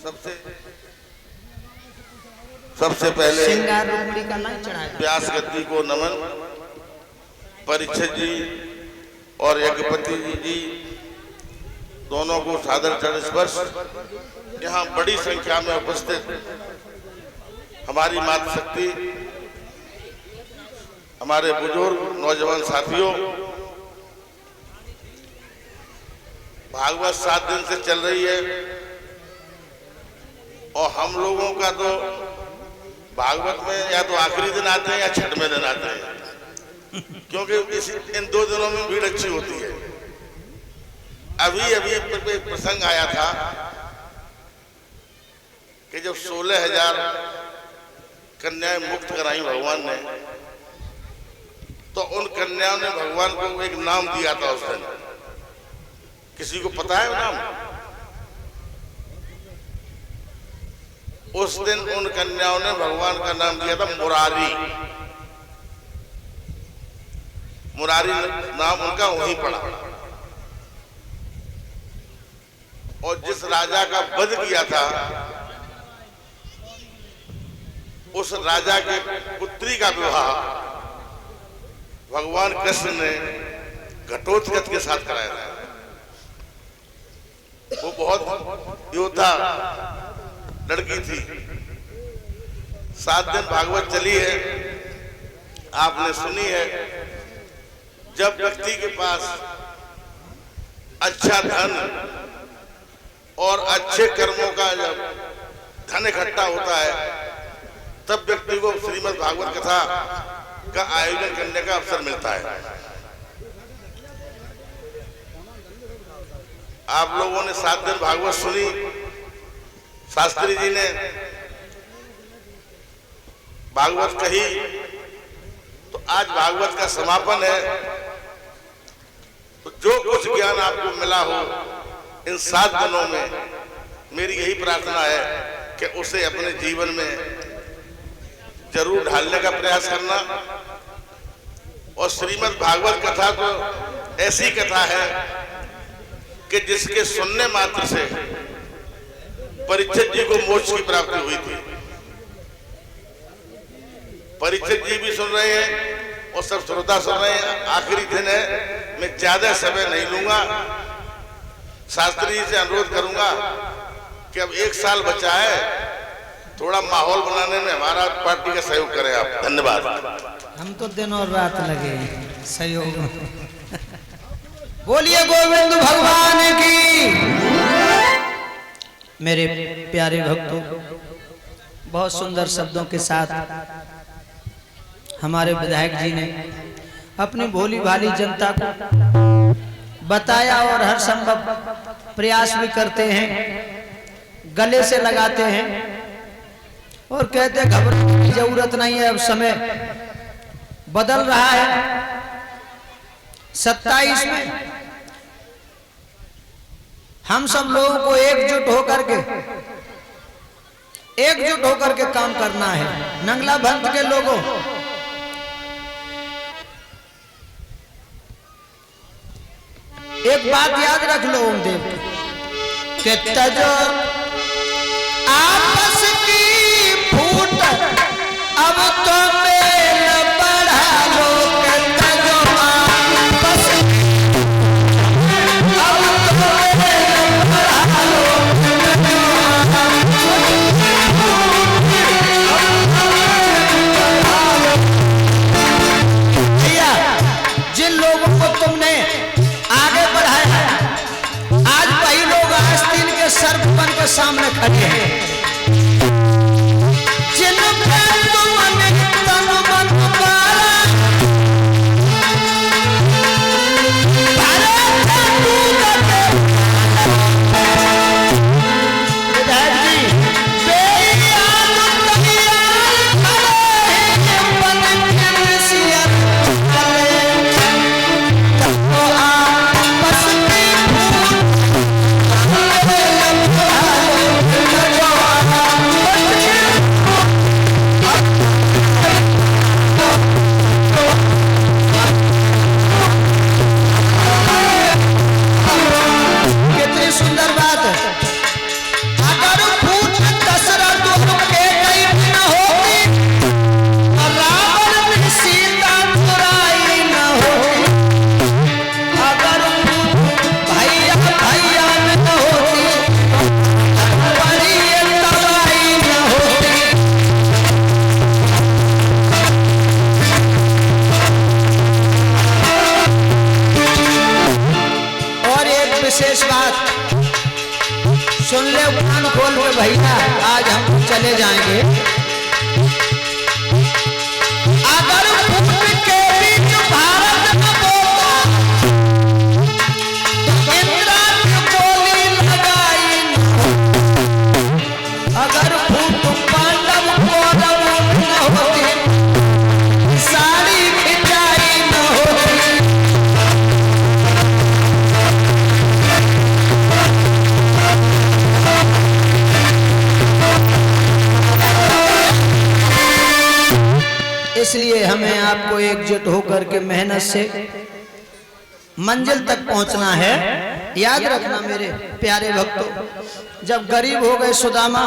सबसे पहले श्रृंगार रुक्मिणी का नाम चढ़ाया। व्यास गद्दी को नमन। परीक्षित जी और यज्ञपति जी दोनों को सादर चरण स्पर्श। यहाँ बड़ी संख्या में उपस्थित हमारी माता शक्ति, हमारे बुजुर्ग नौजवान साथियों, भागवत 7 दिन से चल रही है और हम लोगों का तो भागवत में या तो आखिरी दिन आते हैं या छठवें दिन आते हैं, क्योंकि इन 2 दिनों में भीड़ अच्छी होती है। अभी अभी एक प्रसंग आया था कि जब 16,000 कन्याएं मुक्त कराई भगवान ने, तो उन कन्याओं ने भगवान को एक नाम दिया था उस दिन। किसी को पता है नाम? उस दिन उन कन्याओं ने भगवान का नाम दिया था मुरारी। मुरारी नाम उनका वहीं पड़ा। और जिस राजा का वध किया था उस राजा के पुत्री का विवाह भगवान कृष्ण ने घटोत्कच के साथ कराया था। वो बहुत योद्धा लड़की थी। 7 दिन भागवत चली है, आपने सुनी है। जब व्यक्ति के पास अच्छा धन और अच्छे कर्मों का जब धन इकट्ठा होता है, तब व्यक्ति को श्रीमद् भागवत कथा का आयोजन करने का अवसर मिलता है। आप लोगों ने 7 दिन भागवत सुनी। शास्त्री जी ने भागवत कही, तो आज भागवत का समापन है। तो जो कुछ ज्ञान आपको मिला हो इन 7 दिनों में, मेरी यही प्रार्थना है कि उसे अपने जीवन में जरूर ढालने का प्रयास करना। और श्रीमद् भागवत कथा तो ऐसी कथा है कि जिसके सुनने मात्र से परीक्षित जी को मोक्ष की प्राप्ति हुई थी। परीक्षित जी भी सुन रहे हैं और सब श्रोता सुन रहे हैं। आखिरी दिन है, मैं ज्यादा समय नहीं लूंगा। शास्त्री जी से अनुरोध करूंगा कि अब 1 साल बचा है, थोड़ा माहौल बनाने में हमारा पार्टी का सहयोग करें आप। धन्यवाद। हम तो दिन और रात लगे सहयोग में। बोलिए गोविंद भगवान की। मेरे प्यारे भक्तों, बहुत सुंदर शब्दों के साथ हमारे विधायक जी ने अपनी भोली भाली जनता को बताया और हर संभव प्रयास भी करते हैं, गले से लगाते हैं और कहते हैं घबराने की जरूरत नहीं है। अब समय बदल रहा है। 27 में हम सब लोगों को एकजुट होकर के काम करना है। नंगला भंत के लोगों, एक बात याद रख लो ओम देव के तजो आपस की फूट, अब तो मेल बढ़ा लो। के तजो आपस अब तो मेल बढ़ा लो। भैया, जिन लोगों को तुमने आगे बढ़ाया है, आज वही लोग आस्तीन के सर्प बन के सामने खड़े हैं। जिन पे तुमने तन मन पारा, विधायक जी बेयान तैयार खड़े बन के सियर खड़े। तो आपस में फूट, बात सुन ले, कान खोल के भैया, आज हम चले जाएंगे। अगर फूट के बीच भारत न बोला, इंद्रा की गोली लगाई न। अगर फूट पांडव कौरव न होती, साड़ी खिंचाई न होती। इसलिए हमें आपको एकजुट होकर के मेहनत से मंजिल तक पहुंचना है। याद रखना मेरे प्यारे भक्तों, जब गरीब हो गए सुदामा,